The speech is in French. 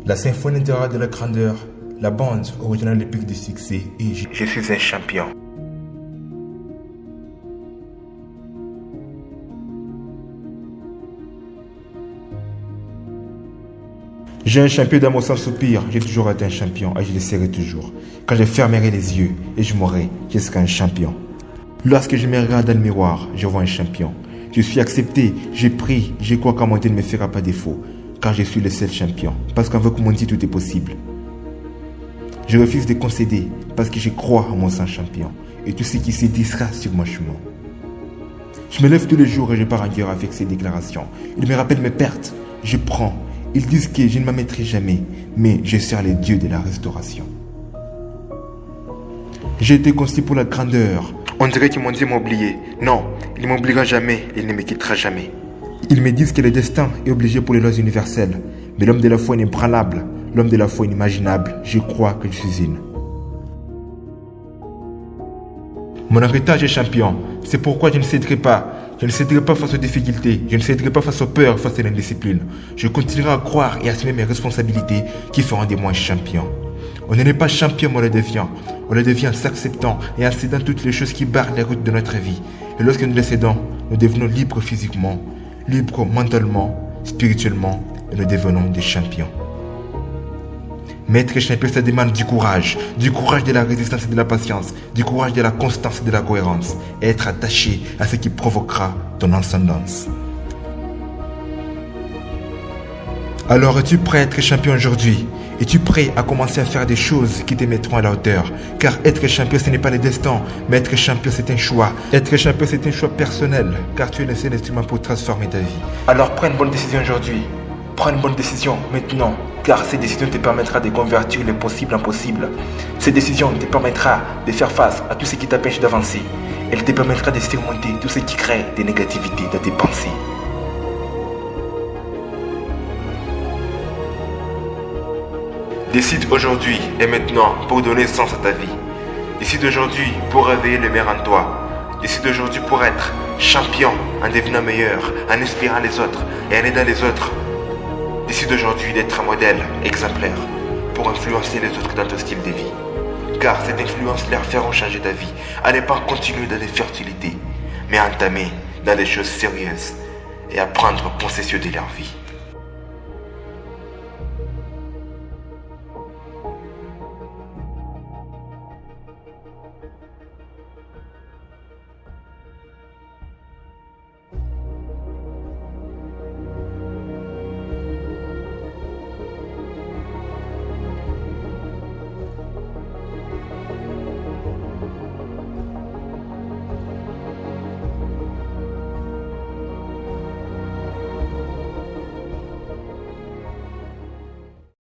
La symphonie intérieure de la grandeur, la bande originale des pics du succès et je suis un champion. J'ai un champion dans mon sang soupir, j'ai toujours été un champion et je le serai toujours. Quand je fermerai les yeux et je mourrai, je serai un champion. Lorsque je me regarde dans le miroir, je vois un champion. Je suis accepté, j'ai pris, je crois qu'un mon Dieu ne me fera pas défaut. Car je suis le seul champion, parce qu'avec mon Dieu tout est possible. Je refuse de concéder, parce que je crois en mon sang champion. Et tout ce qui se dit sera sur mon chemin. Je me lève tous les jours et je pars en guerre avec ces déclarations. Ils me rappellent mes pertes, je prends. Ils disent que je ne m'arrêterai jamais, mais je sers les dieux de la restauration. J'ai été conçu pour la grandeur. On dirait que mon Dieu m'a oublié. Non, il ne m'oubliera jamais, il ne me quittera jamais. Ils me disent que le destin est obligé pour les lois universelles. Mais l'homme de la foi est inébranlable, l'homme de la foi est inimaginable. Je crois que je suis une. Mon héritage est champion. C'est pourquoi je ne céderai pas. Je ne céderai pas face aux difficultés. Je ne céderai pas face aux peurs, face à l'indiscipline. Je continuerai à croire et à assumer mes responsabilités qui feront de moi un champion. On n'est pas champion, mais on le devient. On le devient en s'acceptant et en cédant toutes les choses qui barrent les routes de notre vie. Et lorsque nous les cédons, nous devenons libres physiquement, libres mentalement, spirituellement, et nous devenons des champions. Mais être champion, ça demande du courage de la résistance et de la patience, du courage de la constance et de la cohérence, et être attaché à ce qui provoquera ton ascendance. Alors, es-tu prêt à être champion aujourd'hui? Es-tu prêt à commencer à faire des choses qui te mettront à la hauteur? Car être champion, ce n'est pas le destin, mais être champion, c'est un choix. Être champion, c'est un choix personnel, car tu es le seul instrument pour transformer ta vie. Alors, prends une bonne décision aujourd'hui. Prends une bonne décision maintenant, car cette décision te permettra de convertir le possible en possible. Cette décision te permettra de faire face à tout ce qui t'empêche d'avancer. Elle te permettra de surmonter tout ce qui crée des négativités dans tes pensées. Décide aujourd'hui et maintenant pour donner sens à ta vie. Décide aujourd'hui pour réveiller le meilleur en toi. Décide aujourd'hui pour être champion en devenant meilleur, en inspirant les autres et en aidant les autres. Décide aujourd'hui d'être un modèle exemplaire pour influencer les autres dans ton style de vie. Car cette influence leur fera changer ta vie, à ne pas continuer dans les fertilités, mais à entamer dans des choses sérieuses et à prendre possession de leur vie.